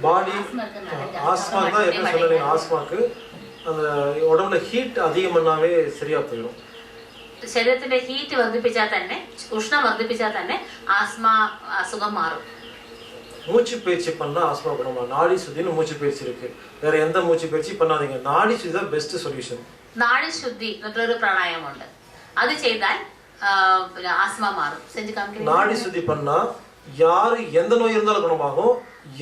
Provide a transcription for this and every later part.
பாடி asthma தான் எப்படி சொல்லுங்க ஆஸ்மாக்கு அந்த உடம்புல ஹீட் அதிகம் பண்ணாவே சரியா போயிடும் ശരീരത്തിന്റെ ഹീറ്റ് വർദ്ധിപ്പിച്ചാൽ തന്നെ ഉഷ്ണം വർദ്ധിപ്പിച്ചാൽ തന്നെ ആസ്മ അസുഖം മാറും மூச்சு பயிற்சி பண்ணா ஆஸ்மா குணமா நாடி சுத்தின்னு மூச்சு பயிற்சி இருக்கு வேற எந்த மூச்சு பயிற்சி பண்ணாதீங்க நாடி சுத்தி தான் பெஸ்ட் சொல்யூஷன் നാഡി ശുദ്ധി എന്നൊരു പ്രാണായാമമുണ്ട് അത് ചെയ്താൽ ആസ്മ മാറും நாடி சுத்தி பண்ணா யாரு எந்த நோய் இருந்தாலும் குணமாகும்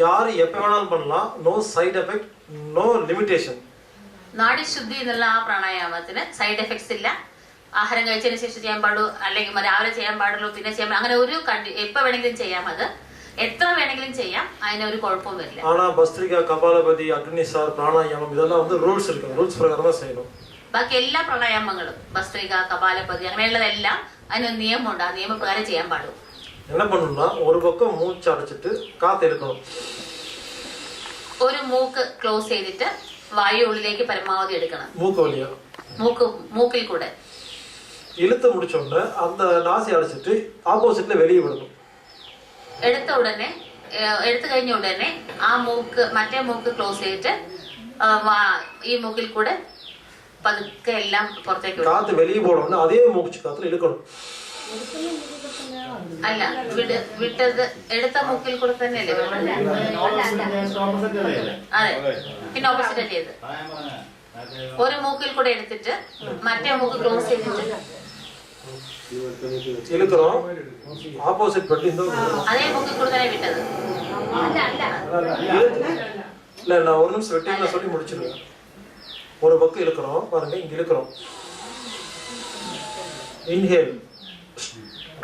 யாரு எப்ப வேணாலும் பண்ணலாம் no side effect no limitation നാഡി ശുദ്ധി എന്നുള്ള ആ പ്രാണായാമത്തിന് സൈഡ് എഫക്ട്സ് ഇല്ല ആഹാരം കഴിച്ചതിന് ശേഷം ചെയ്യാൻ പാടുള്ളൂ അല്ലെങ്കിൽ രാവിലെ ചെയ്യാൻ പാടുള്ളൂ പിന്നെ ചെയ്യാൻ അങ്ങനെ ഒരു എപ്പോ വേണമെങ്കിലും ചെയ്യാം അത് എത്ര വേണമെങ്കിലും ചെയ്യാം അതിന് ഒരു കുഴപ്പവും വരില്ല ആனா ഭസ്ത്രിക കപാലപതി അഗ്നിസാർ പ്രാണായാമം ഇതെല്ലാം வந்து ரூல்ஸ் இருக்கு ரூல்ஸ் പ്രകാരം தான் செய்யணும் ബാക്കി എല്ലാ പ്രാണായാമങ്ങളും ഭസ്ത്രിക കപാലപതി അങ്ങനെയുള്ളതെല്ലാം അതിനൊരു നിയമമുണ്ട് ആ നിയമപ്രകാരം ചെയ്യാൻ പാടും என்ன பண்ணணும்னா ஒரு பக்கம் மூச்சு அடைச்சிட்டு காத்து எடுக்கணும் ഒരു മൂക്ക് ക്ലോസ് ചെയ്തിട്ട് വായു ഉള്ളിലേക്ക് പരമാവധി എടുക്കണം மூக்கு வழியா മൂക്കിൽ കൂടെ இழுத்து முடிச்ச உடனே அந்த நாசி அடைச்சிட்டு ஆப்போசிட்ல வெளியே விடணும் എടുത്തു കഴിഞ്ഞ ഉടനെ ആ മൂക്ക് മറ്റേ മൂക്ക് ക്ലോസ് ചെയ്തിട്ട് ഈ മൂക്കിൽ കൂടെ പതുക്കെ എല്ലാം പുറത്തേക്ക് കാത്ത് വെളിയിൽ പോകണം അതേ മൂക്ക് കാത്തിൽ എടുക്കണം അല്ല വിട്ടത് എടുത്ത മൂക്കിൽ കൂടെ തന്നെയല്ലേ അതെ പിന്നെ ഓപ്പോസിറ്റ് ചെയ്ത് ഒരു മൂക്കിൽ കൂടെ എടുത്തിട്ട് മറ്റേ മൂക്ക് ക്ലോസ് ചെയ്തിട്ട് இழுக்கிறோம் ஆப்போசிட் பட்டி இந்த அதே மூக்கு கூட தானே விட்டது இல்ல நான் ஒரு நிமிஷம் வெட்டிங்க சொல்லி முடிச்சிருவேன் ஒரு பக்கம் இழுக்கிறோம் பாருங்க இங்க இழுக்கிறோம் இன்ஹேல்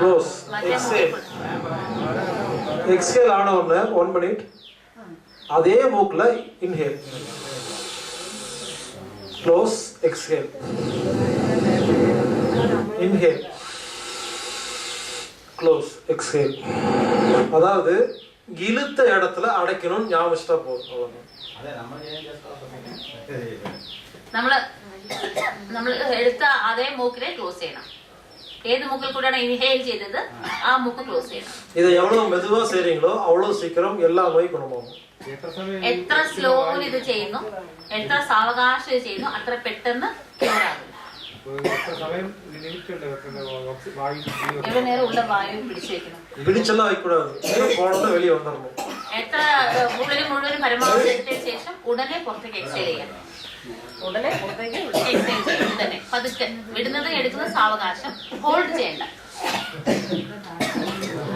க்ளோஸ் எக்ஸேல் எக்ஸேல் ஆன உடனே 1 மினிட் அதே மூக்குல inhale close exhale inhale close exhale அதாவது இழுத்த இடத்துல அடைக்கணும்னு ஞாபகம் போதும் നമ്മൾ എടുത്ത അതേ മൂക്കിനെ ക്ലോസ് ചെയ്യണം ഏത് മൂക്കിൽ കൂടെയാണ് ഇൻഹേൽ ചെയ്തത് ആ മൂക്ക് ക്ലോസ് ചെയ്യണം இதை எவ்வளவு மெதுவா செய்றீங்களோ அவ்வளவு சீக்கிரம் எல்லா நோய் குணமாகும் എത്ര സ്ലോലി ഇത് ചെയ്യുന്നു എത്ര സാവകാശം ഇത് ചെയ്യുന്നു അത്ര പെട്ടെന്ന് ക്യൂർ ആകും എവിടെ നേരം ഉള്ള വായു പിടിച്ചു വെക്കണം പിടിച്ചെല്ലാം ആയിക്കൂടാതെ വെളിയെ വന്നിരുന്നു എത്ര മുഴുവനും പരമാവധി എടുത്തതിന് ശേഷം ഉടനെ പുറത്തേക്ക് എക്സൈൽ ചെയ്യാം ഉടനെ പുറത്തേക്ക് എക്സൈൽ ചെയ്യും ഉടനെ പതുക്കെ വിടുന്നത് എടുക്കുന്നത് സാവകാശം ഹോൾഡ് ചെയ്യണ്ട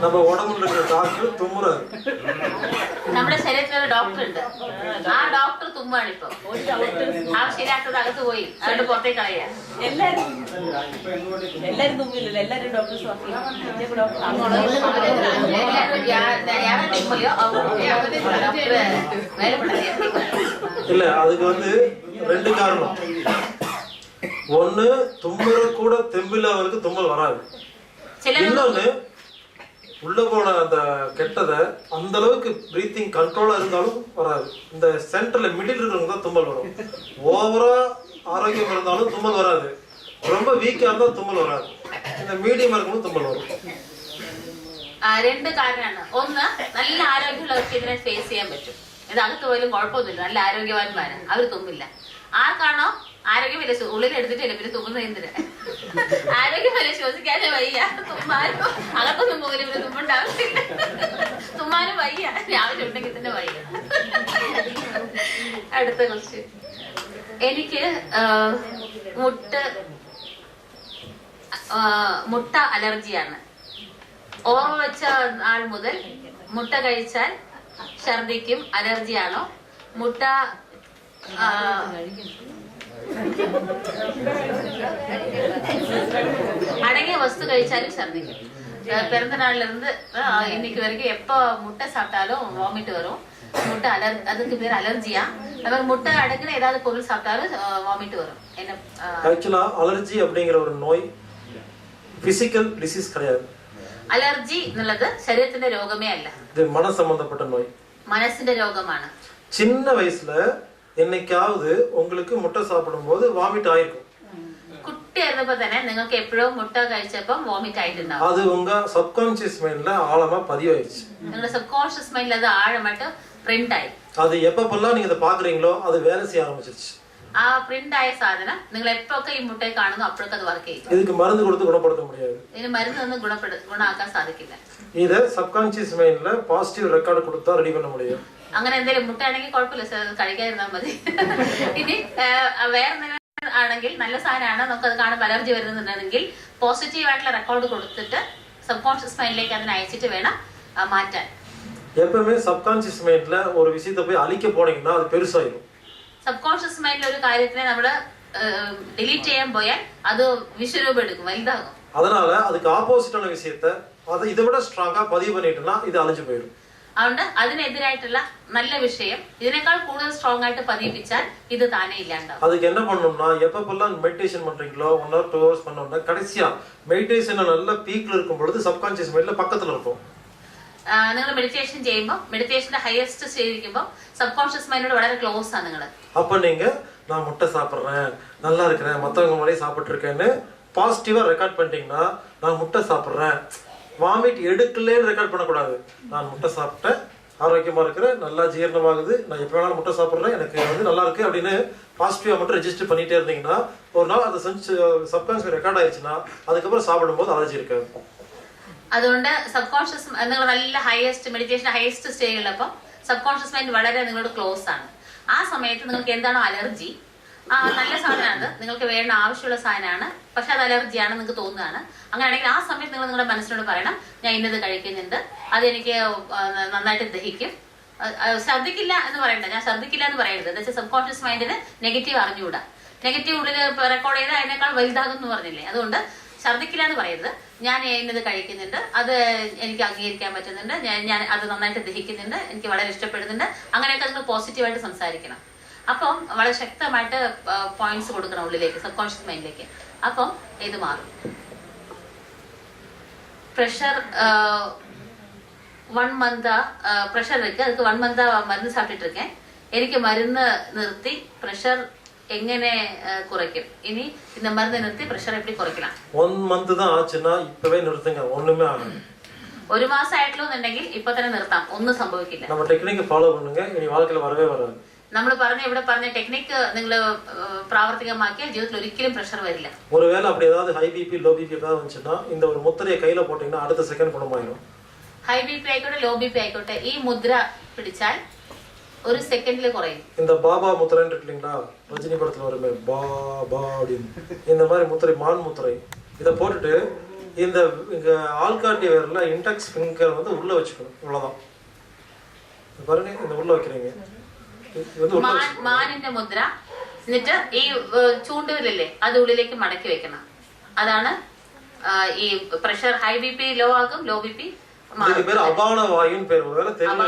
நம்ம உடம்புல இருக்கிற டாக்டர் தும்முறாரு നമ്മുടെ ശരീരത്തിലൊരു ഡോക്ടർ ഉണ്ട് ആ ഡോക്ടർ തുമ്മാണ് ഇപ്പൊ ആവശ്യമില്ലാത്തത് അകത്ത് പോയി അതുകൊണ്ട് പുറത്തേക്ക് കളയാ എല്ലാരും തുമ്മില്ലല്ലോ എല്ലാരും ഡോക്ടേഴ്സ് இல்ல அதுக்கு வந்து 2 காரணம் ஒண்ணு தும்முற கூட தெம்பில்லாதவருக்கு தும்மல் வராது இன்னொன்னு உள்ள போன அந்த கெட்டதை அந்த அளவுக்கு பிரீத்திங் கண்ட்ரோலா இருந்தாலும் வராது இந்த சென்டர்ல மிடில் இருக்கிறவங்க தான் தும்மல் வரும் ஓவரா ஆரோக்கியம் இருந்தாலும் தும்மல் வராது ரொம்ப வீக்கா இருந்தா தும்மல் வராது இந்த மீடியமா இருக்கணும் തുമ്മൽ വരും രണ്ട് കാരണമാണ് ഒന്ന് നല്ല ആരോഗ്യമുള്ളവർക്ക് ഇതിനെ ഫേസ് ചെയ്യാൻ പറ്റും ഇത് അകത്ത് പോയാലും കുഴപ്പമൊന്നുമില്ല നല്ല ആരോഗ്യവാന്മാരാണ് അവർ തുമ്മില്ല ആർക്കാണോ ആരോഗ്യമില്ല ഉള്ളിൽ എടുത്തിട്ടില്ല പിന്നെ തുമ്മുന്ന എന്തിന് ആരോഗ്യമല്ല ശ്വസിക്കാനേ വയ്യ തുമ്മാനും അകത്തൊന്നും പോലും പിന്നെ തുമ്മുണ്ടാവില്ല തുമ്മാനും വയ്യ രാവിലെ ഉണ്ടെങ്കിൽ തന്നെ വയ്യ അടുത്ത ക്വസ്റ്റ്യൻ എനിക്ക് മുട്ട അലർജിയാണ് ഓർമ്മ വെച്ച ആൾ മുതൽ മുട്ട കഴിച്ചാൽ ഛർദിക്കും അലർജിയാണോ മുട്ട அடங்கிய வஸ்து കഴിച്ചാലും ഛർദിക്കും பிறந்த நாள்ல இருந்து இன்னைக்கு வரைக்கும் எப்ப முட்டை சாப்பிட்டாலும் வாமிட் வரும் முட்டை அதுக்கு பேர் அலர்ஜியா நம்ம முட்டை அடங்கின ஏதாவது பொருள் சாப்பிட்டாலும் வாமிட் வரும் என்ன ஆக்சுவலா அலர்ஜி அப்படிங்கிற ஒரு நோய் பிசிக்கல் டிசீஸ் கிடையாது അലർജി എന്നുള്ളത് ശരീരത്തിന്റെ രോഗമേ അല്ല ഇത് മന സംബന്ധപ്പെട്ട നോയ് മനസ്സിന്റെ രോഗമാണ് சின்ன வயசுல என்னைக்காவது உங்களுக்கு முட்டை சாப்பிடும்போது வாமிட் ஆயிருக்கும் കുട്ടിയായിരുന്നപ്പോ തന്നെ നിങ്ങൾക്ക് എപ്പോഴും മുട്ട കഴിച്ചപ്പോ വോമിറ്റ് ആയിട്ടുണ്ടാവും. அது உங்க சப்கான்ஷியஸ் மைண்ட்ல ஆழமா பதிவாயிருச்சு. നിങ്ങളുടെ സബ് കോൺഷ്യസ് മൈൻഡിൽ അത് ആഴമായിട്ട് പ്രിന്റ് ആയി. அது எப்பப்பெல்லாம் நீங்க இதை பாக்குறீங்களோ அது வேலை செய்ய ஆரம்பிச்சிருச்சு. ആ പ്രിന്റ് ആയ സാധനം നിങ്ങൾ എപ്പോഴൊക്കെ ഈ മുട്ടയെ കാണുന്നു അപ്പോഴൊക്കെ അത് വർക്ക് ചെയ്യും. இதுக்கு மருந்து கொடுத்து குணப்படுத்த முடியாது. ഇതിന് മരുന്നൊന്നും ഗുണമാക്കാൻ സാധിക്കില്ല. இதை சப்கான்ஷியஸ் மைண்ட்ல பாசிட்டிவ் ரெக்கார்டு கொடுத்தா ரெடி பண்ண முடியும். അങ്ങനെ എന്തെങ്കിലും മുട്ടയാണെങ്കിൽ കുഴപ്പമില്ല സാർ, കഴിക്കാതിരുന്നാൽ മതി. ഇനി വേറെ ആണെങ്കിൽ നല്ല സാധനമാണ്, നമുക്ക് അത് കാണുമ്പോൾ അലർജി വരുന്നുണ്ടെങ്കിൽ പോസിറ്റീവ് ആയിട്ടുള്ള റെക്കോർഡ് കൊടുത്തിട്ട് സബ് കോൺഷ്യസ് മൈൻഡിലേക്ക് അതിനെ അയച്ചിട്ട് വേണം മാറ്റാൻ. எப்பவுமே சப்கான்ஷியஸ் மைண்ட்ல ஒரு விஷயத்தை போய் அழிக்க போனீங்கன்னா அது பெருசாயிடும். സബ് കോൺഷ്യസ് മൈൻഡിൽ ഒരു കാര്യത്തിനെ നമ്മള് ഡിലീറ്റ് ചെയ്യാൻ പോയാൽ അത് വിശ്വരൂപം എടുക്കും, വലുതാകും. அதனால அதுக்கு ஆப்போசிட்டான விஷயத்தை அதை இதை விட ஸ்ட்ராங்கா பதிவு பண்ணிட்டோம்னா இது அழிஞ்சு போயிடும். അതുകൊണ്ട് അതിനെതിരായിട്ടുള്ള നല്ല വിഷയം ഇതിനേക്കാൾ കൂടുതൽ സ്ട്രോങ് ആയിട്ട് പതിപ്പിച്ചാൽ ഇത് താനേ ഇല്ലാണ്ടാവും. அதுக்கு என்ன பண்ணணும்னா எப்பப்பெல்லாம் மெடிடேஷன் பண்றீங்களோ 1 hour 2 hours பண்ணோம்னா கடைசியா மெடிடேஷன்ல நல்ல பீக்ல இருக்கும் பொழுது சப்கான்ஷியஸ் மைண்ட்ல பக்கத்துல இருக்கும். നിങ്ങൾ മെഡിറ്റേഷൻ ചെയ്യുമ്പോൾ മെഡിറ്റേഷന്റെ ഹയസ്റ്റ് സ്റ്റേജ് ഇരിക്കുമ്പോൾ സബ് കോൺഷ്യസ് മൈൻഡോട് വളരെ ക്ലോസ് ആണ് നിങ്ങൾ. அப்ப நீங்க நான் முட்டை சாப்பிடுறேன், நல்லா இருக்கிறேன், மத்தவங்க முன்னாடி சாப்பிட்டு இருக்கேன்னு பாசிட்டிவா ரெக்கார்ட் பண்ணிட்டீங்கன்னா நான் முட்டை சாப்பிடுறேன், வாமிட் எடுக்கலன்னு ரெக்கார்ட் பண்ணக்கூடாது. நான் முட்டை சாப்பிட்டேன், ஆரோக்கியமா இருக்கிறேன், நல்லா ஜீரணமாகுது, நான் எப்ப வேணாலும் முட்டை சாப்பிடுறேன், எனக்கு வந்து நல்லா இருக்கு அப்படின்னு பாசிட்டிவா மட்டும் ரெஜிஸ்டர் பண்ணிட்டே இருந்தீங்கன்னா ஒரு நாள் அதை சப்கான்ஷியஸ் ரெக்கார்ட் ஆயிடுச்சுன்னா அதுக்கப்புறம் சாப்பிடும்போது அலர்ஜி இருக்காது. അതുകൊണ്ട് സബ് കോൺഷ്യസ് നിങ്ങൾ നല്ല ഹയസ്റ്റ് മെഡിറ്റേഷൻ ഹയസ്റ്റ് സ്റ്റേജിലുള്ളപ്പോൾ സബ് കോൺഷ്യസ് മൈൻഡ് വളരെ നിങ്ങളോട് ക്ലോസ് ആണ്. ആ സമയത്ത് നിങ്ങൾക്ക് എന്താണോ അലർജി, നല്ല സാധനമാണ്, നിങ്ങൾക്ക് വേണ്ട ആവശ്യമുള്ള സാധനമാണ്, പക്ഷെ അത് അലർജിയാണ് നിങ്ങൾക്ക് തോന്നുകയാണ്. അങ്ങനെയാണെങ്കിൽ ആ സമയത്ത് നിങ്ങൾ നിങ്ങളുടെ മനസ്സിനോട് പറയണം, ഞാൻ ഇന്നത് കഴിക്കുന്നുണ്ട്, അതെനിക്ക് നന്നായിട്ട് ദഹിക്കും. ശ്രദ്ധിക്കില്ല എന്ന് പറയണ്ട, ഞാൻ ശ്രദ്ധിക്കില്ല എന്ന് പറയരുത്. എന്താ വെച്ചാൽ സബ് കോൺഷ്യസ് മൈൻഡിന് നെഗറ്റീവ് അറിഞ്ഞുകൂടാ. നെഗറ്റീവ് ഉള്ളിൽ റെക്കോർഡ് ചെയ്ത് അതിനേക്കാൾ വലുതാകും എന്ന് പറഞ്ഞില്ലേ, അതുകൊണ്ട് ഛർദ്ദിക്കില്ല എന്ന് പറയരുത്. ഞാൻ ഇന്നത് കഴിക്കുന്നുണ്ട്, അത് എനിക്ക് അംഗീകരിക്കാൻ പറ്റുന്നുണ്ട്, ഞാൻ അത് നന്നായിട്ട് ദഹിക്കുന്നുണ്ട്, എനിക്ക് വളരെ ഇഷ്ടപ്പെടുന്നുണ്ട്, അങ്ങനെയൊക്കെ നിങ്ങൾ പോസിറ്റീവായിട്ട് സംസാരിക്കണം. അപ്പം വളരെ ശക്തമായിട്ട് പോയിന്റ്സ് കൊടുക്കണം ഉള്ളിലേക്ക്, സബ് കോൺഷ്യസ് മൈൻഡിലേക്ക്. അപ്പം ഇത് മാറും. പ്രഷർ 1 month ப்ரெஷர் இருக்கு, அதுக்கு 1 month மருந்து சாப்பிட்டுட்டு இருக்கேன். எனக்கு மருந்து நிறுத்தி ப்ரெஷர் எങ്ങനെ குறைக்கும்? இனி இந்த மருந்து நிறுத்தி ப்ரெஷர் எப்படி குறைக்கலாம்? 1 month தான் ஆச்சுன்னா இப்பவே நிறுத்துங்க, ஒண்ணுமே ஆகாது. 1 മാസം ആയിട്ടുണ്ടെങ്കിൽ ഇപ്പൊ തന്നെ നിർത്താം, ഒന്നും സംഭവിക്കില്ല. நம்ம டெக்னிக் ஃபாலோ பண்ணுங்க, இனி வாழ்க்கையில வரவே வராது. നമ്മൾ ഇവിടെ പറഞ്ഞ ടെക്നിക്ക് നിങ്ങൾ പ്രാവർത്തികമാക്കിയാൽ ജീവിതത്തിൽ ഒരിക്കലും പ്രഷർ വരില്ല. ஒருவேளை அப்படி ஏதாவது ஹை பிபி லோ பிபி ஏதாவது வந்துச்சுன்னா இந்த ஒரு முத்திரையை கையில போட்டீங்கன்னா அடுத்த செகண்ட் குணமாயிடும். ഹൈ ബിപി ആയിക്കോട്ടെ ലോ ബിപി ആയിക്കോട്ടെ, ഈ മുദ്ര പിടിച്ചാൽ ഒരു സെക്കൻഡിൽ കുറയും. இந்த பாபா முத்திரைன்னு இருக்கீங்களா, ரஜினி படத்துல வருமே பாபா அப்படின்னு, இந்த மாதிரி முத்திரை மான் முத்திரை, இதை போட்டுட்டு இந்த இங்க ஆள்காட்டி விரல்ல இன்டெக்ஸ் ஃபிங்கர் வந்து உள்ள வச்சுக்கணும், இவ்வளவுதான். பாருங்க, இந்த உள்ள வைக்கிறீங்க, മാനിന്റെ മുദ്ര. എന്നിട്ട് ഈ ചൂണ്ടുവിരലല്ലേ അത് ഉള്ളിലേക്ക് മടക്കി വെക്കണം. അതാണ് ഈ pressure. High B P low ആകും, ലോ ബി പി இதுக்கு பேர் அபான வாயுன்னு பேர். ஒருவேளை தெரியல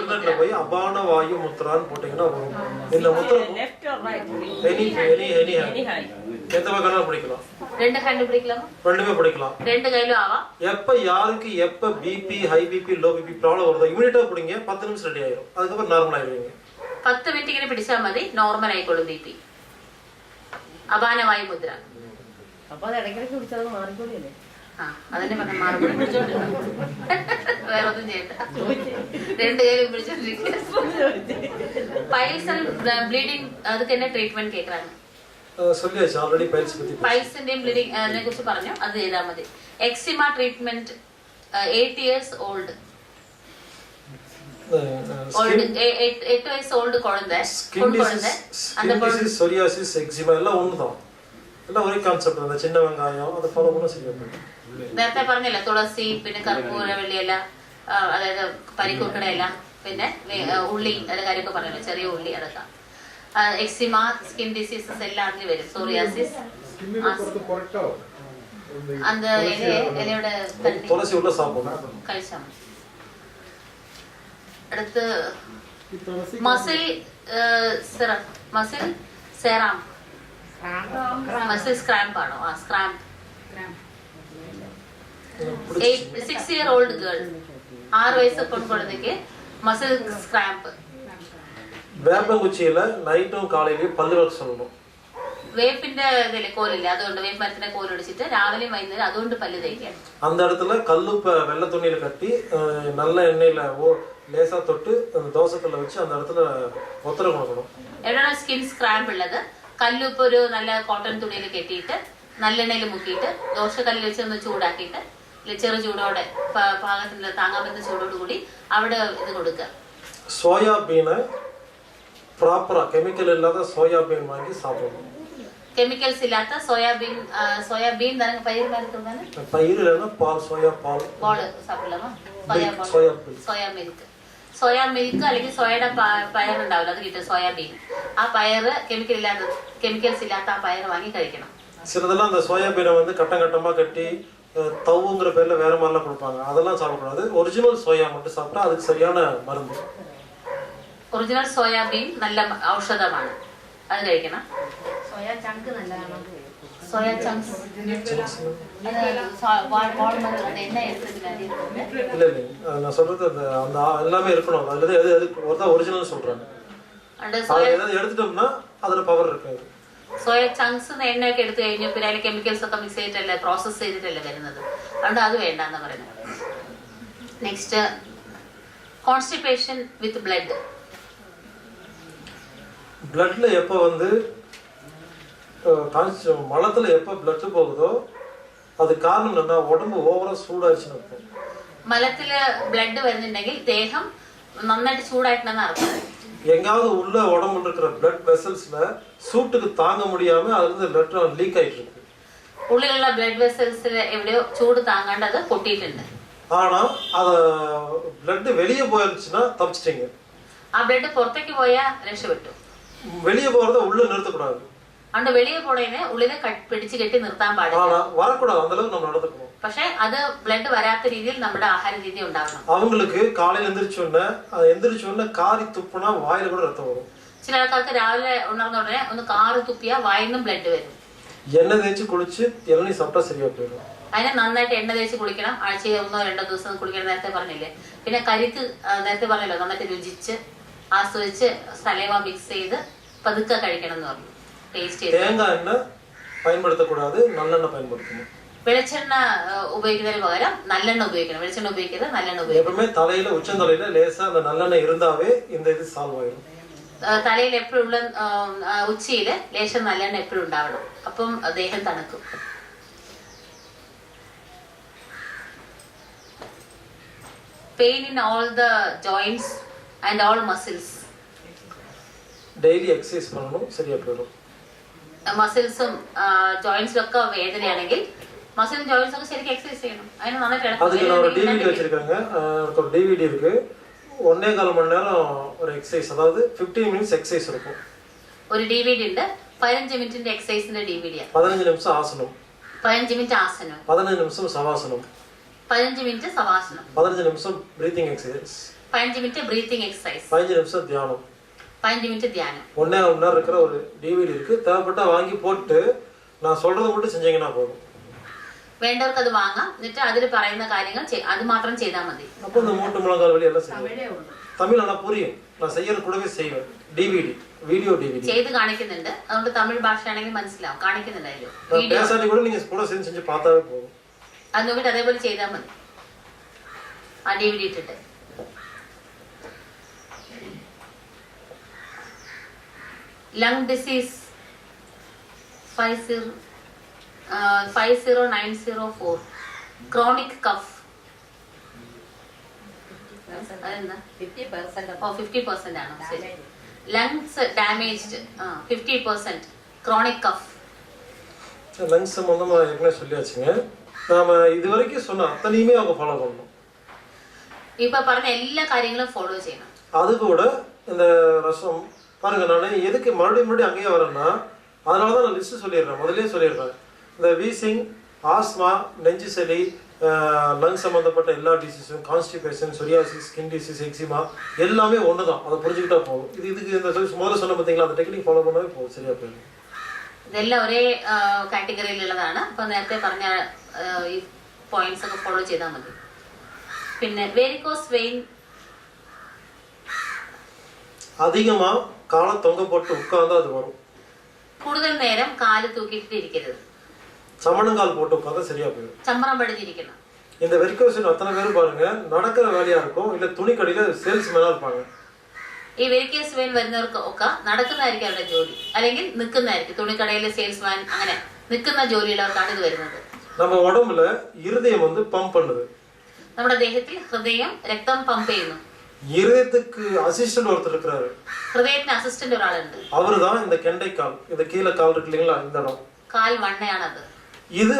இன்டர்நெட்ல போய் அபான வாயு முத்ரான்னு போட்டீங்கன்னா வரும். இந்த Mudra left or right? Any எந்த வகையிலும் பிடிக்கலாம். 2 ஹேண்ட் பிடிக்கலாமா? ரெண்டுமே பிடிக்கலாம், 2 கையிலும் ஆவாம். எப்ப யாருக்கு எப்ப BP high BP low BP problem வருதோ இமிடியேட்டா பிடிங்க, 10 நிமிஷம் ரெடி ஆயிடும், அதுக்கப்புறம் நார்மல் ஆயிடுவீங்க. 10 മിനിറ്റ് ഇങ്ങനെ പിടിച്ചാൽ മതി, നോർമൽ ആയിക്കോളും ബി പി. അപാന വായു മുദ്ര. അപ്പൊ അത് ഇടയ്ക്കിടയ്ക്ക് പിടിച്ചത് മാറിക്കൊള്ളില്ലേ? അതിന്റെ പറഞ്ഞ മാറുമ്പോൾ വേറെ ഒന്നും ചെയ്യണ്ട, 2 കൈയിലും പിടിച്ചോണ്ടിരിക്കുക. പൈൽസ് ബ്ലീഡിങ് அதுக்கு என்ன ட்ரீட்மென்ட் கேக்குறாங்க? சொல்லியாச்சு ஆல்ரெடி பைல்ஸ் பத்தி. പൈൽസിന്റെയും ബ്ലീഡിങ് അതിനെ കുറിച്ച് പറഞ്ഞു, അത് ചെയ്താൽ മതി. Eczema treatment 8 years old. 8 வயசு ஓல்டு குழந்தை, அந்த சொரியாசிஸ் எக்ஸிமா எல்லாம் ஒண்ணுதான், எல்லாம் ஒரே கான்செப்ட். அந்த சின்ன வெங்காயம் அதை ஃபாலோ பண்ணா சரியா போயிடும். നേരത്തെ പറഞ്ഞില്ല, തുളസി, പിന്നെ കർപ്പൂര വെള്ളിയില, അതായത് പരിക്കൂർക്കട ഇല, പിന്നെ ഉള്ളി, അതിന്റെ കാര്യമൊക്കെ പറഞ്ഞല്ലോ, ചെറിയ ഉള്ളി, അതൊക്കെ. എക്സിമ, സ്കിൻ ഡിസീസസ് എല്ലാം അതിൽ വരും. സോറിയാസിസ്, அந்த ഇലയുടെ തുളസി ഉള്ള സാപ്പിടണം, കഴിച്ചാൽ മതി. അടുത്ത് മസിൽ സെറാം, മസിൽ സ്ക്രാമ്പ് ആണോ? സ്ക്രാമ്പ്. 6 year old girl, 6 വയസ്സ് കുഴந்தைக்கு மசில் ஸ்கிராம்ப். வேப்பங்குச்சியில நைட்டும் காலையிலயும் பல்லு விளக்க சொல்லணும். വേപ്പിന്റെ ഇതിലെ കോലില്ല, അതുകൊണ്ട് വേപ്പ് മരത്തിന്റെ കോലൊടിച്ചിട്ട് രാവിലെയും വൈകുന്നേരം അതുകൊണ്ട് പല്ല് തേക്കാം. அந்த இடத்துல கல்லுப்ப வெள்ளை துணியில கட்டி நல்ல எண்ணெயில லேசா தொட்டு தோசைக்கல்ல வச்சு அந்த இடத்துல ஒத்தரை கொடுக்கணும். എവിടെയാണ് സ്കിൻ സ്ക്രാമ്പ് ഉള്ളത്, കല്ലുപ്പ് ഒരു നല്ല കോട്ടൺ തുണിയിൽ കെട്ടിയിട്ട് നല്ലെണ്ണയിൽ മുക്കിയിട്ട് ദോശക്കല്ലിൽ വെച്ച് ഒന്ന് ചൂടാക്കിയിട്ട് ചെറു ചൂടോടെ പാകത്തിന് താങ്ങാൻ പറ്റുന്ന ചൂടോടുകൂടി അവിടെ ഇത് കൊടുക്കുക. சோயாபீனை ப்ராப்பரா கெமிக்கல் இல்லாத சோயாபீன் வாங்கி சாப்பிடணும். கெமிக்கல்ஸ் இல்லாத சோயாபீன், சோயாபீன் தானே பயிர் மாதிரி இருக்குதானே, பயிர் இல்லைன்னா பால், சோயா பால் சாப்பிடலாமா, സോയാ മിൽക്ക്, സോയാ മിൽക്ക് അല്ലെങ്കിൽ സോയയുടെ പയറുണ്ടാവില്ല, അത് കിട്ടും സോയാബീൻ. ആ പയറ് കെമിക്കൽസ് ഇല്ലാത്ത ആ പയർ വാങ്ങി കഴിക്കണം. சிலதெல்லாம் அந்த சோயாபீனை கட்டம் கட்டமா கட்டி தவுங்கிற பேர்ல வேற மாதிரிலாம் கொடுப்பாங்க, அதெல்லாம் சாப்பிடக்கூடாது. ஒரிஜினல் சோயா மட்டும் சாப்பிட்டா அதுக்கு சரியான மருந்து. ഒറിജിനൽ സോയാബീൻ നല്ല ഔഷധമാണ്, അത് കഴിക്കണം. സോയാ ചങ്ക് നല്ലതാണ്. സോയാ ചങ്ക്സ് இல்ல நான் சொல்றது அந்த எல்லாமே இருக்கணும், அதுல எது ஒரிஜினல் சொல்றாங்க. ஏதாவது எடுத்துட்டோம்னா அதுல பவர் இருக்காது. സോയ ചങ്ക്സ് എണ്ണയൊക്കെ എടുത്തു കഴിഞ്ഞു പിന്നെ അതിൽ കെമിക്കൽസ് ഒക്കെ മിക്സ് ചെയ്തിട്ടല്ലേ പ്രോസസ് ചെയ്തിട്ടല്ലേ വരുന്നത്, അതുകൊണ്ട് അത് വേണ്ടെന്ന് പറയുന്നത്. Next constipation with blood. பிளட்ல எப்ப மலத்துல எப்ப பிளட் போகுதோ அது காரணம் என்னன்னா உடம்பு ஓவரா சூடாச்சுன்னு அர்த்தம். മലത്തില് ബ്ലഡ് വരുന്നുണ്ടെങ്കിൽ ദേഹം നന്നായിട്ട് ചൂടായിട്ടുണ്ടെന്ന് അർത്ഥം. எங்காவது உள்ள உடம்புல இருக்கிற பிளட் வெசல்ஸ்ல சூட்டுக்கு தாங்க முடியாம அதுல இருந்து பிளட் லீக் ஆயிட்டு இருக்கு. ഉള്ളിലുള്ള ബ്ലഡ് വെസൽസിൽ എവിടെയോ ചൂട് താങ്ങാണ്ട് അത് പൊട്ടിയിട്ടുണ്ട്. ஆனா அத பிளட் வெளியே போயிருச்சுன்னா தப்பிச்சிட்டீங்க. ആ ബ്ലഡ് പുറത്തേക്ക് പോയാൽ രക്ഷപ്പെട്ടു. வெளியே போறத உள்ள நிறுத்தக்கூடாது. അതുകൊണ്ട് വെളിയെ പോണേനെ ഉള്ളിനെ പിടിച്ചു കെട്ടി നിർത്താൻ പാടില്ല, வரக்கூடாது. அந்த அளவுக்கு நம்ம நடந்துக்கணும். പക്ഷെ അത് ബ്ലഡ് വരാത്ത രീതിയിൽ നമ്മുടെ ആഹാര രീതി ഉണ്ടാവണം. அவங்களுக்கு காலையில எந்திரிச்ச உடனே காரி துப்புனா வாயில கூட ரத்தம் வரும். ചില ആൾക്കാർക്ക് രാവിലെ ഉണർന്ന ഉടനെ ഒന്ന് കാറ് തുപ്പിയാൽ വായിന്നും ബ്ലഡ് വരും. എണ്ണ തേച്ച് കുളിച്ച് ഇളനീ സാപ്പിട്ടാ ശരിയാ പോയിடும். അതിനെ നന്നായിട്ട് എണ്ണ തേച്ച് കുളിക്കണം, ആഴ്ചയിൽ 1-2 ദിവസം കുളിക്കണം, നേരത്തെ പറഞ്ഞില്ലേ. പിന്നെ കരിക്ക് നേരത്തെ പറഞ്ഞല്ലോ, നന്നായിട്ട് രുചിച്ച് ആസ്വദിച്ച് സലൈവ മിക്സ് ചെയ്ത് പതുക്കെ കഴിക്കണം എന്ന് പറഞ്ഞു. ടേസ്റ്റ് ചെയ്ത് தேங்காய் எண்ணெய் பயன்படுத்தக்கூடாது, நல்லெண்ணெய் பயன்படுத்தணும். വെളിച്ചെണ്ണ ഉപയോഗിക്കുന്നതിന് പകരം നല്ലെണ്ണ ഉപയോഗിക്കണം. വെളിച്ചെണ്ണ ഉപയോഗിക്കുന്നത് നല്ലെണ്ണ ഉപയോഗിക്കണം. எப்பவுமே தலையில உச்சந்தலையில லேசா அந்த நல்லெண்ணெய் இருந்தாவே இந்த இது சால்வ் ஆயிடும். തലയിൽ എപ്പോഴും ഉച്ചയില് ലേശം നല്ലെണ്ണ എപ്പോഴും ഉണ്ടാവണം, അപ്പം ദേഹം തണുക്കും. Pain in all the joints and all muscles. Daily exercise பண்ணனும், சரியா போயிடும். മസിൽസും ജോയിന്റ്സിലൊക്കെ വേദനയാണെങ്കിൽ மசில் ஜாயின்ஸ் ഒക്കെ ശരിക്കും എക്സസൈസ് ചെയ്യണം. അതിന് നന്നായിട്ട് அதுக்கு நான் ஒரு டிவிடி வச்சிருக்காங்க, ஒரு டிவிடி இருக்கு. 1.25 மணி நேரம் ஒரு எக்சசைஸ், அதாவது 15 மினிட்ஸ் எக்சசைஸ் இருக்கும். ഒരു ഡിവിഡി ഉണ്ട്, 15 മിനിറ്റിന്റെ എക്സസൈസിന്റെ ഡിവിഡിയാണ്. 15 നിമിഷം ആസനം, 15 മിനിറ്റ് ആസനം, 15 നിമിഷം സവാസനം, 15 മിനിറ്റ് സവാസനം, 15 நிமிஷம் breathing exercise, 15 minute breathing exercise, 15 நிமிஷம் தியானம், 15 മിനിറ്റ് ധ്യാനം. 1.5 மணி நேரம் இருக்கிற ஒரு டிவிடி இருக்கு. தேவைப்பட்டா வாங்கி போட்டு நான் சொல்றதை மட்டும் செஞ்சீங்கன்னா போதும். വേണ്ടവർക്ക് അത് വാങ്ങാം, എന്നിട്ട് അതിൽ പറയുന്ന കാര്യങ്ങൾ അത് മാത്രം ചെയ്താൽ മതി. அப்போ இந்த மூட்டு முழங்கால் வலி எல்லாம் செய்யும். தமிழ் ஆனா புரியும், நான் செய்யறது கூடவே செய்வேன். டிவிடி, வீடியோ டிவிடி ചെയ്ത് കാണിക്കുന്നുണ്ട്, അതുകൊണ്ട് തമിഴ് ഭാഷയാണെങ്കിൽ മനസ്സിലാവും, കാണിക്കുന്നുണ്ട് അതിൽ. பேசாட்டி கூட நீங்க கூட செஞ்சு பார்த்தாவே போதும். അത് നോക്കിട്ട് അതേപോലെ ചെയ്താൽ മതി, ആ ഡിവിഡി ഇട്ടിട്ട്. Lung disease 50904 chronic cough. അതെന്താ? 50% ആണോ? ശരി. Lungs damaged 50%, chronic cough. Lungs சம்பந்தமா ஏற்கனவே சொல்லியாச்சுங்க. நாம இது வரைக்கும் சொன்ன அத்தனையுமே அவங்க ஃபாலோ பண்ணணும். இப்ப പറഞ്ഞ എല്ലാ കാര്യങ്ങളും ഫോളോ ചെയ്യണം. அது கூட இந்த ரசம் பாருங்க, நான் எதுக்கு மறுபடியும் அங்கேயே வரேன்னா அதனாலதான் நான் லிஸ்ட் சொல்லிடுறேன், முதல்லயே சொல்லிடுறேன். இந்த வீசிங், ஆஸ்மா, நெஞ்சு சளி, லங் சம்பந்தப்பட்ட எல்லா டிசீஸும், constipation, psoriasis, skin disease, eczema எல்லாமே ஒண்ணுதான். அதை புரிஞ்சுக்கிட்டா போதும். இதுக்கு இந்த முதல்ல சொன்ன பார்த்தீங்களா, அந்த டெக்னிக் ஃபாலோ பண்ணவே போதும், சரியா போயிடும். ഇതെല്ലാം ഒരേ കാറ്റഗറിയിലുള്ളതാണ്. അപ്പൊ നേരത്തെ പറഞ്ഞ ഈ പോയിന്റ്സ് ഒക്കെ ഫോളോ ചെയ്താൽ മതി. പിന്നെ വെരിക്കോസ് വെയിൻ அதிகமா காலை தொங்க போட்டு உட்கார்ந்தா அது வரும். കൂടുതൽ നേരം കാല് തൂക്കിയിട്ട് ഇരിക്കരുത്. சமணங்கால் போட்டு உட்காந்தா சரியா போயிடும். ചമ്രം പടിഞ്ഞിരിക്കണം. இந்த வெரிகோஸ் அத்தனை பேரும் பாருங்க நடக்கிற வேலையா இருக்கும், இல்ல துணி கடையில சேல்ஸ்மேனா இருப்பாங்க. ഈ വെരിക്കോസ് വെയിൻ വരുന്നവർക്ക് ഒക്കെ നടക്കുന്നതായിരിക്കും അവരുടെ ജോലി, അല്ലെങ്കിൽ നിൽക്കുന്നതായിരിക്കും. തുണിക്കടയിലെ സെയിൽസ്മാൻ, അങ്ങനെ നിൽക്കുന്ന ജോലിയുള്ളവർക്കാണ് ഇത് വരുന്നത്. நம்ம உடம்புல இருதயம் வந்து பம்ப் பண்ணுது. നമ്മുടെ ദേഹത്തിൽ ഹൃദയം രക്തം പമ്പ് ചെയ്യുന്നു. இருதயத்துக்கு அசிஸ்டன்ட் ஒருத்தர் இருக்காரு. ഹൃദയത്തിന് അസിസ്റ്റന്റ് ഒരാളുണ്ട്. அவர்தான் இந்த கெண்டைக்கால், இந்த கீழ கால் இருக்கு இல்லைங்களா, இந்த இடம் കാൽ വണ്ണയാണത്. இது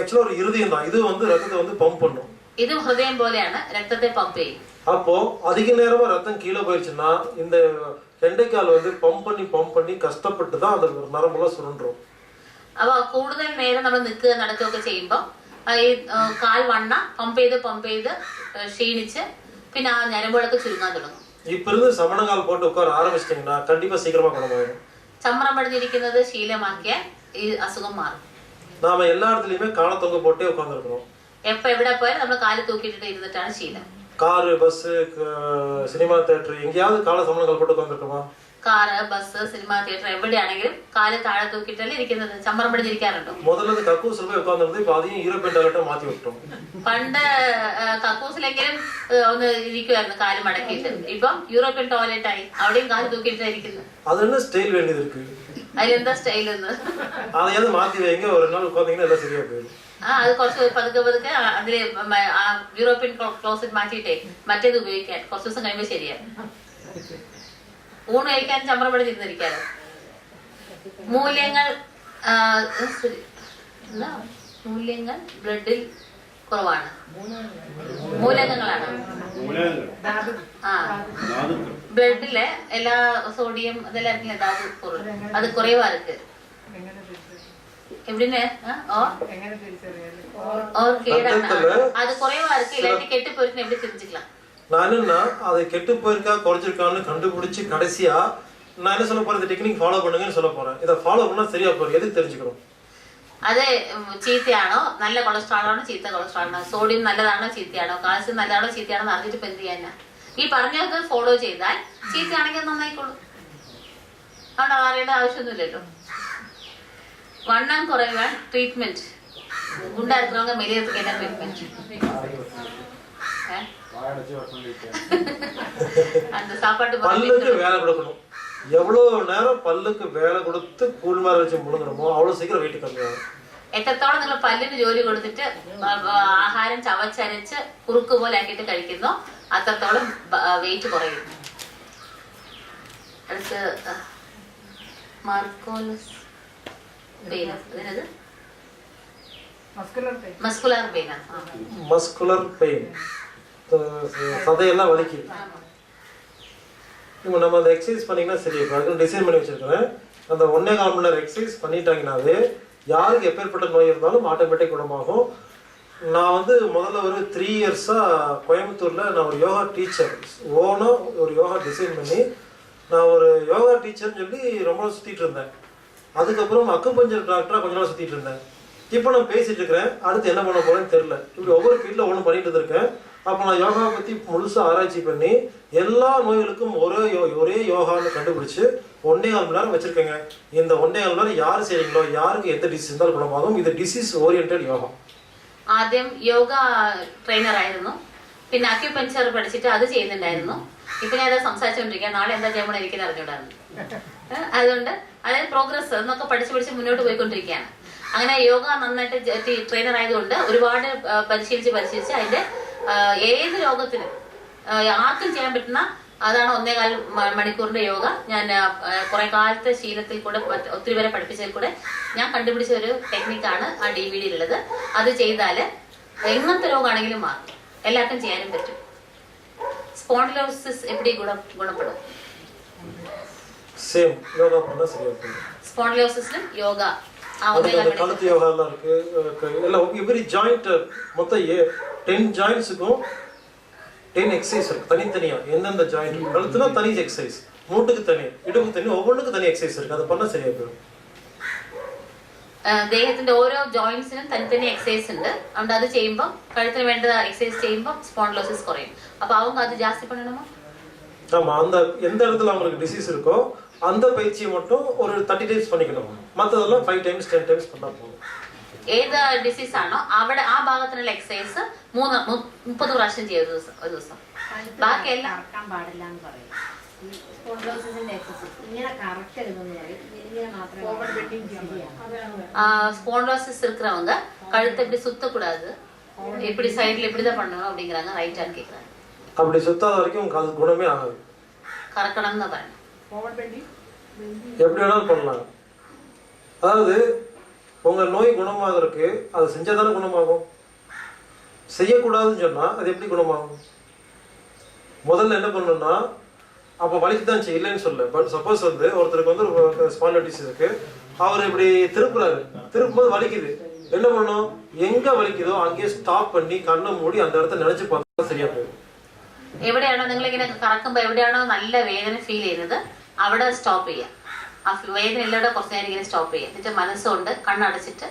ஆக்சுவலா ஒரு இருதயம் தான். இது வந்து ரத்தத்தை வந்து பம்ப் பண்ணும். ഇതും ഹൃദയം പോലെയാണ്, രക്തത്തെ പമ്പ് ചെയ്യും. அப்போ அதிக நேரமா ரத்தம் கீழே போயிடுச்சுன்னா இந்த கெண்டைக்கால் வந்து பம்ப் பண்ணி கஷ்டப்பட்டு தான் அந்த நரம்பெல்லாம் சுருண்டுரும். അപ്പൊ കൂടുതൽ നേരം നമ്മൾ നിൽക്കുക നടക്കുകയൊക്കെ ചെയ്യുമ്പോൾ ഈ കാൽ വണ്ണ പമ്പ് ചെയ്ത് ക്ഷീണിച്ച് പിന്നെ ആ ഞരമ്പുകളൊക്കെ ചുരുങ്ങാൻ തുടങ്ങും. இப்ப இருந்து சமணங்கால் போட்டு உட்கார ஆரம்பிச்சிட்டீங்கன்னா கண்டிப்பா சீக்கிரமா குணமாயிடும். ചമ്രം പടിഞ്ഞിരിക്കുന്നത് ശീലമാക്കിയാൽ ഈ അസുഖം മാറും. நாம எல்லா இடத்துலயுமே காலை தொங்க போட்டே உட்கார்ந்துருக்கோம். എപ്പോ എവിടെ പോയാലും നമ്മൾ കാല് തൂക്കിയിട്ട് ഇരുന്നിട്ടാണ് ശീലം. காரு, பஸ், சினிமா தியேட்டர் எங்கேயாவது காலை சமணங்கால் போட்டு உட்கார்ந்துருக்கோமா? കാറ്, ബസ്, സിനിമാ തിയേറ്റർ എവിടെയാണെങ്കിലും കാല് താഴെ തൂക്കിയിട്ടല്ലേ ഇരിക്കുന്നത്. ചമ്രം പടിഞ്ഞിരിക്കാറുണ്ടോ? முதல்ல கக்கூஸ்ல போய் உட்கார்ந்துருந்து இப்ப அதையும் யூரோப்பியன் டாய்லெட்டா மாத்தி விட்டோம். പണ്ട് കക്കൂസിലെങ്കിലും ഒന്ന് ഇരിക്കുമായിരുന്നു കാല് മടക്കിയിട്ട്. ഇപ്പം യൂറോപ്യൻ ടോയ്ലറ്റ് ആയി, അവിടെയും കാല് തൂക്കിയിട്ടായിരിക്കുന്നത്. அது என்ன ஸ்டைல் வேண்டியது இருக்கு? അതിലെന്താ സ്റ്റൈൽ എന്ന് அதையாவது மாத்தி வைங்க, ஒரு நாள் உட்கார்ந்தீங்கன்னா எல்லாம் சரியா போயிடும். അത് കുറച്ച് പതുക്കെ അതില് യൂറോപ്യൻ ക്ലോസറ്റ് മാറ്റിയിട്ടേ മറ്റേത് ഉപയോഗിക്കാൻ കുറച്ച് ദിവസം കഴിയുമ്പോൾ ശരിയാണ്. ഊണ് കഴിക്കാൻ ചമ്രം പടിഞ്ഞിരുന്നിരിക്കാലോ. മൂല്യങ്ങൾ മൂല്യങ്ങൾ ബ്ലഡിൽ കുറവാണ്. മൂലകങ്ങളാണ്. ബ്ലഡിലെ എല്ലാ സോഡിയം അതെല്ലാം അത് കുറവാ இருக்கு. எப்படின்னு அது குறைவா இருக்கு இல்லாட்டி கெட்டு போயிருக்கு எப்படி தெரிஞ்சுக்கலாம்? நான் என்னன்னா அதை கெட்டு போயிருக்கா குறைச்சிருக்கான்னு கண்டுபிடிச்சு கடைசியா நான் என்ன சொல்ல போறேன், இந்த டெக்னிக் ஃபாலோ பண்ணுங்கன்னு சொல்ல போறேன். இதை ஃபாலோ பண்ணா சரியா போறேன். எதுக்கு தெரிஞ்சுக்கணும்? അത് ചീത്തയാണോ നല്ല കൊളസ്ട്രോൾ ആണോ ചീത്ത കൊളസ്ട്രോൾ ആണോ, സോഡിയം നല്ലതാണോ ചീത്തയാണോ, കാൽസ്യം നല്ലതാണോ ചീത്തയാണോ അറിഞ്ഞിട്ട് ഇപ്പൊ എന്ത് ചെയ്യാനാ? ഈ പറഞ്ഞൊക്കെ ഫോളോ ചെയ്താൽ ചീത്തയാണെങ്കിൽ നന്നായിക്കോളും. അവിടെ അറിയേണ്ട ആവശ്യമൊന്നുമില്ലല്ലോ. വണ്ണം കുറയുവാൻ ട്രീറ്റ്മെന്റ് குண்டா இருக்கிறவங்க மெலியறதுக்கு என்ன ட்ரீட்மெண்ட்? அந்த சாப்பாட்டு பல்லுக்கு வேலை கொடுக்கணும். எவ்வளவு நேரம் பல்லுக்கு வேலை കൊടുത്ത് കൂൾമാർ വെച്ച് മുഴുങ്ങണമോ അவ்வளவு സീക്കിരം വെയിറ്റ് കമ്മിയാവും. എത്രത്തോളം നിങ്ങൾ പല്ലിന് ജോലി കൊടുത്തിട്ട് ആഹാരം ചവച്ചരച്ച് കുറുക്ക് പോലെ ആക്കിയിട്ട് കഴിക്കുന്നോ അത്രത്തോളം വെയിറ്റ് കുറയും. അടുത്ത് മാർക്കോലസ് மஸ்குலர் பெயின் சதையெல்லாம் வலிக்குது. இப்போ நம்ம அந்த எக்ஸசைஸ் பண்ணிங்கன்னா சரி. இப்போ அதுக்கு டிசைன் பண்ணி வச்சிருக்கிறேன். அந்த 1.25 மணி நேரம் எக்ஸசைஸ் பண்ணிட்டாங்கன்னாவே யாருக்கு எப்பேற்பட்ட நோய் இருந்தாலும் ஆட்டோமேட்டிக் குணமாகும். நான் வந்து முதல்ல ஒரு 3 இயர்ஸாக கோயம்புத்தூரில் நான் ஒரு யோகா டீச்சர் ஓனாக ஒரு யோகா டிசைன் பண்ணி நான் ஒரு யோகா டீச்சர்னு சொல்லி ரொம்ப நாள் சுற்றிட்டு இருந்தேன். அதுக்கப்புறம் அக்குபஞ்சர் டாக்டராக கொஞ்ச நாள் சுற்றிட்டு இருந்தேன். இப்போ நான் பேசிட்டு இருக்கிறேன். அடுத்து என்ன பண்ண போறேன்னு தெரியல. இப்படி ஒவ்வொரு ஃபீல்டில் ஒன்றும் பண்ணிட்டு இருக்கேன். அப்போ நான் யோகாவை பற்றி முழுசாக ஆராய்ச்சி பண்ணி எல்லா நோய்களுக்கும் ஒரே யோகான்னு கண்டுபிடிச்சு 1.25 மணி நேரம் வச்சிருக்கேங்க. இந்த 1.25 மணி நேரம் யார் செய்றீங்களோ யாருக்கு எந்த டிசீஸ் இருந்தாலும் குணமாகும். இது டிசீஸ் ஓரியன்டட் யோகா. ആദ്യം യോഗ ട്രെയിനർ ആയിരുന്നു, പിന്നെ അക്യുപഞ്ചർ പഠിച്ചിട്ട് അത് ചെയ്യുന്നുണ്ടായിരുന്നു. ഇപ്പൊ ഞാൻ അത് സംസാരിച്ചുകൊണ്ടിരിക്കുക. നാളെ എന്താ ചെയ്യാൻ പോണ എനിക്ക് അറിഞ്ഞൂടാണ്. അതുകൊണ്ട് അതായത് പ്രോഗ്രസ് എന്നൊക്കെ പഠിച്ച് മുന്നോട്ട് പോയിക്കൊണ്ടിരിക്കുകയാണ്. അങ്ങനെ യോഗ നന്നായിട്ട് ട്രെയിനർ ആയതുകൊണ്ട് ഒരുപാട് പരിശീലിച്ച് അതിന്റെ ഏത് രോഗത്തിനും ആർക്കും ചെയ്യാൻ പറ്റുന്ന അതാണ് 1.25 മണിക്കൂറിന്റെ യോഗ. ഞാൻ കുറെ കാലത്തെ ശീലത്തിൽ കൂടെ ഒത്തിരി പേരെ പഠിപ്പിച്ചതിൽ കൂടെ ഞാൻ കണ്ടുപിടിച്ച ഒരു ടെക്നിക്കാണ് ആ DVD-യിലുള്ളത്. അത് ചെയ്താല് എങ്ങനത്തെ രോഗമാണെങ്കിലും മാറും, എല്ലാവർക്കും ചെയ്യാനും പറ്റും. സ്പോണ്ടിലോസിസ് എപ്പടി ഗുണപ്പെടും? சேம் யோகா பண்ணா சரியா போகும். ஸ்பாண்டிலோசிஸ்ல யோகா கழுத்து யோகா எல்லாம் இருக்கு. எல்லாம் எவ்ரி ஜாயிண்ட் மொத்தம் 10 ஜாயிண்ட்ஸுக்கும் 10 எக்ஸசைஸ் இருக்கு தனித்தனியா. எந்தெந்த ஜாயிண்ட் கழுத்துனா தனி எக்ஸசைஸ், மூட்டுக்கு தனி, இடுப்புக்கு தனி, ஒவ்வொன்றுக்கும் தனி எக்ஸசைஸ் இருக்கு. அதை பண்ணா சரியா போயிடும். ദേഹത്തിന്റെ ഓരോ ജോയിന്റ്സിനും തനിത്തനി എക്സസൈസ് ഉണ്ട്. അതുകൊണ്ട് അത് ചെയ്യുമ്പോൾ കഴുത്തിന് വേണ്ട എക്സസൈസ് ചെയ്യുമ്പോൾ സ്പോണ്ടിലോസിസ് കുറയും. അപ്പൊ அவங்க அது ஜாஸ்தி பண்ணணுமா? ஆமா, அந்த எந்த இடத்துல அவங்களுக்கு டிசீஸ் இருக்கோ அந்த பயிற்சியை மட்டும் ஒரு 30 டைம்ஸ் பண்ணிக்கணும். மற்றதெல்லாம் 5 டைம்ஸ் 10 டைம்ஸ் பண்ணால் போதும். ഏത് ഡിസീസ് ആണോ അവിടെ ആ ഭാഗത്തിനുള്ള എക്സസൈസ് 30 പ്രാവശ്യം ചെയ്യും ഒരു ദിവസം. ബാക്കിയെല്ലാം കറക്കാൻ പാടില്ല എന്ന് പറയും. സ്പോണ്ടിലോസിസിന്റെ എക്സസൈസ് ഇങ്ങനെ കറക്കരുതെന്ന് പറയും. ഇങ്ങനെ മാത്രമേ ஸ்பாண்டிலோசிஸ் இருக்கிறவங்க கழுத்தை இப்படி சுத்தக்கூடாது, இப்படி சைடுல இப்படிதான் பண்ணணும் அப்படிங்கிறாங்க. ரைட்டான்னு கேட்குறாங்க. அப்படி சுத்தாத வரைக்கும் அது குணமே ஆகாது. கறக்கணும் தான் பாருங்க. எப்படி வேணாலும் பண்ணலாம். அதாவது உங்க நோய் குணமாகறதுக்கு அது செஞ்சாதானே குணமாகும். செய்யக்கூடாதுன்னு சொன்னா அது எப்படி குணமாகும்? முதல்ல என்ன பண்ணணும்னா, அப்போ வலிக்கு தான் இல்லைன்னு சொல்ல. பட் சப்போஸ் வந்து ஒருத்தருக்கு வந்து ஸ்பாண்டிலைட்டிஸ் இருக்கு, அவர் இப்படி திருப்புறாரு, திருப்பும்போது வலிக்குது, என்ன பண்ணணும்? எங்க வலிக்குதோ அங்கேயே ஸ்டாப் பண்ணி கண்ணை மூடி அந்த இடத்த நினைச்சு பார்த்தா சரியா போயிடும். എവിടെയാണോ നിങ്ങൾ ഇങ്ങനെ കറക്കുമ്പോൾ എവിടെയാണോ നല്ല വേദന ഫീൽ ചെയ്യുന്നത് അവിടെ സ്റ്റോപ്പ് ചെയ്യാം. ആ വേദന ഇല്ലാതെ കുറച്ച് നേരം ഇങ്ങനെ സ്റ്റോപ്പ് ചെയ്യാം. എന്നിട്ട് മനസ്സുകൊണ്ട് കണ്ണടച്ചിട്ട്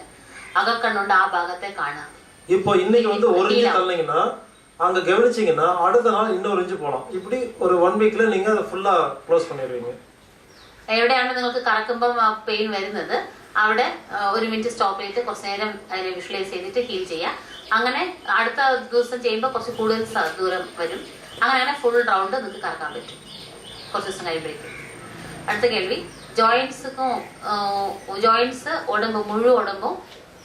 അകക്കണ്ണുണ്ട് ആ ഭാഗത്തെ കാണുക. இப்போ இன்னைக்கு வந்து ஒரு இன்ச்சு தள்ளினீங்கன்னா அங்க கவனிச்சீங்கன்னா அடுத்த நாள் இன்னொரு இன்ச்சு போகலாம். இப்படி ஒரு 1 வீக்ல நீங்க அதை ஃபுல்லா க்ளோஸ் பண்ணிடுவீங்க. എവിടെയാണോ നിങ്ങൾക്ക് കറക്കുമ്പോൾ പെയിൻ വരുന്നത് അവിടെ 1 മിനിറ്റ് സ്റ്റോപ്പ് ചെയ്തിട്ട് കുറച്ച് നേരം അതിനെ വിഷ്വലൈസ് ചെയ്തിട്ട് ഹീൽ ചെയ്യാം. അങ്ങനെ അടുത്ത ദിവസം ചെയ്യുമ്പോൾ കുറച്ച് കൂടുതൽ ദൂരം വരും. അങ്ങനെ ഫുൾ റൗണ്ട് നിങ്ങൾക്ക് കറക്കാൻ പറ്റും കുറച്ച് ദിവസം കഴിയുമ്പോഴേക്കും. அடுத்த கேள்வி, ஜாயின்ட்ஸ் உடம்பு முழு உடம்பும்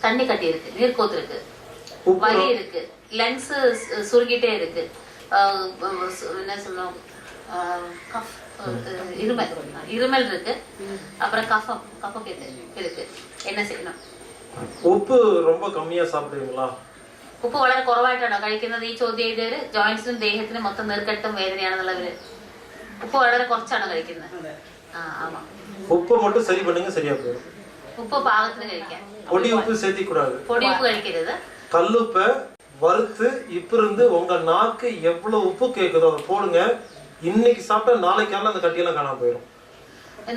தண்ணி கட்டி இருக்கு, நீர்க்கோத்து இருக்கு, வலி இருக்கு, லங்ஸ் சுருக்கிட்டே இருக்கு, என்ன சொல்லுவோம் இருமல் இருக்கு, அப்புறம் கஃபம் இருக்கு, என்ன செய்யணும்? உப்பு ரொம்ப கம்மியா சாப்பிடுவீங்களா? ഉപ്പ് വളരെ കുറവായിട്ടാണോ കഴിക്കുന്നത്? ഈ ചോദ്യം ചെയ്തവര് ജോയിന്റ്സിനും ദേഹത്തിനും മൊത്തം നീർക്കെട്ടും വേദനയാണെന്നുള്ളവര് ഉപ്പ് വളരെ കുറച്ചാണോ കഴിക്കുന്നത്? ஆமா. உப்பு மட்டும் சரி பண்ணுங்க, சரியா போயிடும். உப்பு பாகத்துல കഴിക്കാൻ. பொடி உப்பு சேர்த்தி கூடாது. பொடி உப்பு കഴിക്കരുത്. கல்லுப்பை வறுத்து இப்ப இருந்து உங்க நாக்கு எவ்வளவு உப்பு கேக்குதோ அதை போடுங்க. இன்னைக்கு சாப்பிட்டா நாளைக்கான அந்த கட்டியெல்லாம் காணாம போயிடும்.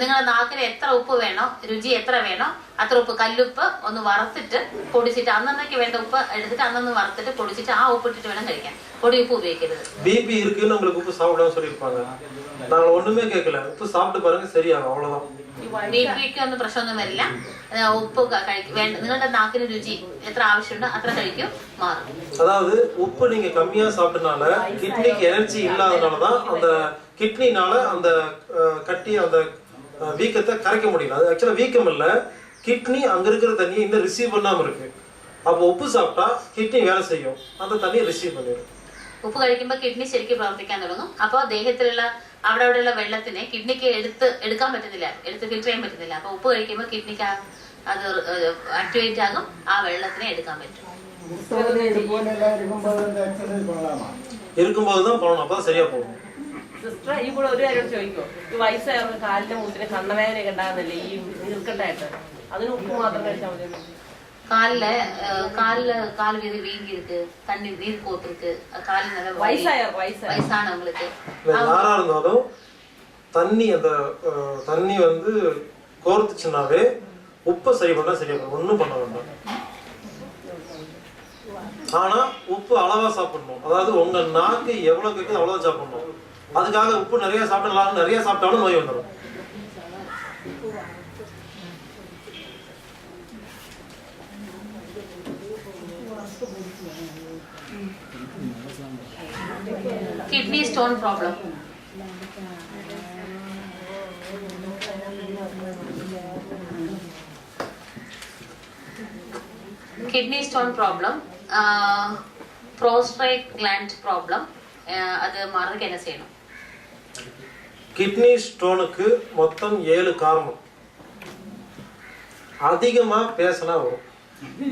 നിങ്ങളുടെ നാക്കിന് എത്ര ഉപ്പ് വേണോ, രുചി എത്ര വേണോ അത്ര ഉപ്പ്, കല്ലുപ്പ് ഒന്ന് വറുത്തിട്ട് പൊടിച്ചിട്ട് അന്നേക്ക് വേണ്ട ഉപ്പ് എടുത്തിട്ട് അന്നൊന്ന് വറുത്തിട്ട് പൊടിച്ചിട്ട് ആ ഉപ്പ് ഇട്ടിട്ട് വേണം കഴിക്കാൻ. പൊടി ഉപ്പ് ഉപയോഗിക്കരുത്. பிபி இருக்குன்னு உங்களுக்கு உப்பு சாப்பிடாம சொல்லியிருப்பாங்க. நாங்க ஒண்ணுமே கேட்கல, உப்பு சாப்பிட்டு பாருங்க சரியாகும், அவ்வளவுதான். ബിപിക്ക് ഒന്നും പ്രശ്നമൊന്നും വരില്ല. ഉപ്പ് വേണ്ട, നിങ്ങളുടെ നാക്കിന് രുചി എത്ര ആവശ്യമുണ്ടോ അത്ര കഴിക്കും, മാറും. அதாவது உப்பு நீங்க கம்மியா சாப்பிட்டனால கிட்னிக்கு எனர்ஜி இல்லாதனாலதான் அந்த கிட்னினால அந்த கட்டி அந்த வீக்கத்தை கரைக்க முடியல. அது ஆக்சுவலா வீக்கம் இல்ல, கிட்னி அங்க இருக்கிற தண்ணியை இன்னும் ரிசீவ் பண்ணாம இருக்கு. அப்போ உப்பு சாப்பிட்டா கிட்னி வேலை செய்யும், அந்த தண்ணியை ரிசீவ் பண்ணிடும். ഉപ്പ് കഴിക്കുമ്പോൾ കിഡ്നി ശരിക്കും പ്രവർത്തിക്കാൻ തുടങ്ങും. അപ്പോൾ ദേഹത്തിലുള്ള അവിടെയുള്ള വെള്ളത്തിനെ കിഡ്നിക്ക് എടുക്കാൻ പറ്റുന്നില്ല, എടുത്ത് ഫിൽറ്റർ ചെയ്യാൻ പറ്റുന്നില്ല. അപ്പൊ ഉപ്പ് കഴിക്കുമ്പോൾ കിഡ്നിക്ക് അത് ആക്ടിവേറ്റ് ആകും, ആ വെള്ളത്തിനെ എടുക്കാൻ പറ്റും. இருக்கும்போதுதான் பண்ணணும், அப்பதான் சரியா போகும். സിസ്റ്റർ ഈ കൂടെ ഒരു കാര്യം ചോദിക്കോ, ഈ വയസ്സായവർക്ക് കാലിന്റെ മുട്ടിന് കണ്ണവേദനയൊക്കെ ഉണ്ടാകുന്നില്ലേ ഈ നീർക്കെട്ടായിട്ട്, അതിന് ഉപ്പ് മാത്രം കഴിച്ചാൽ മതി? கால் வீங்கி இருக்கு, தண்ணி நீர் கோத்து இருக்கு, கால் நல்ல வயசானவங்களுக்கு யாரா இருந்தாலும் தண்ணி அந்த தண்ணி வந்து கோர்த்துச்சுனாவே உப்பை சரி பண்ணா சரியா போகும், ஒன்றும் பண்ண வேண்டாம். ஆனா உப்பு அளவா சாப்பிடணும். அதாவது உங்க நாக்கு எவ்வளவு கேட்குது அவ்வளவு சாப்பிடணும். அதுக்காக உப்பு நிறைய சாப்பிடலாம், நிறைய சாப்பிட்டாலும் நோய் வந்துடும். kidney stone problem. Kidney stone problem, prostate gland problem. அது மாறதுக்கு என்ன செய்யணும்? கிட்னி ஸ்டோனுக்கு மொத்தம் 7 காரணம். அதிகமா பேசினா வரும்.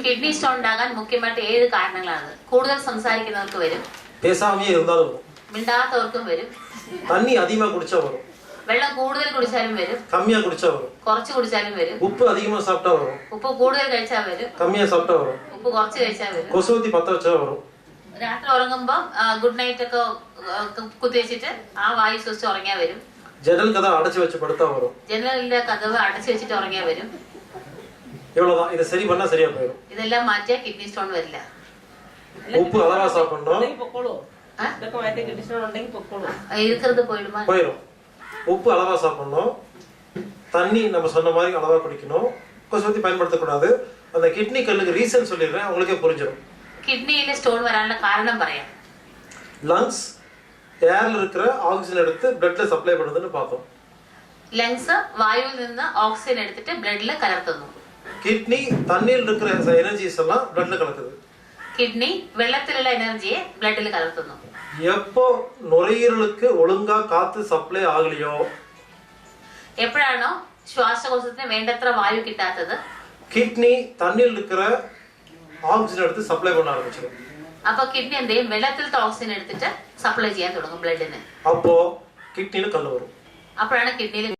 കിഡ്നി സ്റ്റോൺ ഉണ്ടാകാൻ മുഖ്യമായിട്ട് 7 കാരണങ്ങളാണ്. കൂടുതൽ സംസാരിക്കുന്നവർക്ക് വരും, பேசாமே இருந்தாலும் வரும், മിണ്ടാത്തവർക്കും വരും, தண்ணி அதிகமா குடிச்சா வரும், വെള്ളം കൂടുതൽ കുടിച്ചാലും വരും, கம்மியா குடிச்சா வரும், കുറച്ച് കുടിച്ചാലും വരും, உப்பு அதிகமா சாப்பிட்டா வரும், ഉപ്പ് കൂടുതൽ കഴിച്ചാൽ വരും, கம்மியா சாப்பிட்டா வரும், ഉപ്പ് കുറച്ച് കഴിച്ചാൽ വരും, கொசுவத்தி பத்த வச்சா வரும், രാത്രി ഉറങ്ങുമ്പോ ഗുഡ് നൈറ്റ് ഒക്കെ കുത്തിവെച്ചിട്ട് ആ വായു ശ്വസിച്ച് ഉറങ്ങിയാ വരും, ஜன்னல் கதை அடைச்சு வச்சு படுத்தா வரும், ജനലിന്റെ കതവ് അടച്ചു വെച്ചിട്ട് ഉറങ്ങിയാ വരും. இவ்வளவுதான். இதை சரி பண்ணா சரியா போயிடும். ഇതെല്ലാം മാറ്റിയാ കിഡ്നി സ്റ്റോൺ വരില്ല. உப்பு அளவா சாப்பிடணும், இருக்கிறது போயிடுமா? போயிடும். உப்பு அளவா சாப்பிடணும், தண்ணி நம்ம சொன்ன மாதிரி அளவா குடிக்கணும். கொசுவத்தி பயன்படுத்தக்கூடாது. அந்த கிட்னி கல்லுக்கு ரீசன் சொல்லிடுறேன், உங்களுக்கே புரிஞ்சிடும். കിഡ്നിയിൽ സ്റ്റോൺ വരാനുള്ള കാരണം പറയാം. லங்ஸ் ஏர்ல இருக்கிற ஆக்சிஜன் எடுத்து பிளட்ல சப்ளை பண்ணுதுன்னு பார்த்தோம். ലങ്സ് വായുവിൽ നിന്ന് ഓക്സിജൻ എടുത്തിട്ട് ബ്ലഡിൽ കലർത്തുന്നു. கிட்னி தண்ணியில் இருக்கிற எனர்ஜிஸ் எல்லாம் பிளட்ல கலக்குது. കിഡ്നി വെള്ളത്തിലുള്ള എനർജിയെ ബ്ലഡിൽ കലർത്തുന്നു. எப்போ நுரையீரலுக்கு ஒழுங்கா காத்து சப்ளை ஆகலையோ, എപ്പോഴാണോ ശ്വാസകോശത്തിന് വേണ്ടത്ര വായു കിട്ടാത്തത്, கிட்னி தண்ணியில் இருக்கிற ஆக்சிஜன் எடுத்து சப்ளை பண்ண ஆரம்பிச்சிடும். അപ്പൊ കിഡ്നി എന്ത് ചെയ്യും? വെള്ളത്തിലത്തെ ഓക്സിജൻ എടുത്തിട്ട് സപ്ലൈ ചെയ്യാൻ തുടങ്ങും ബ്ലഡിന്. அப்போ கிட்னில கல் வரும். അപ്പോഴാണ് കിഡ്നിയിൽ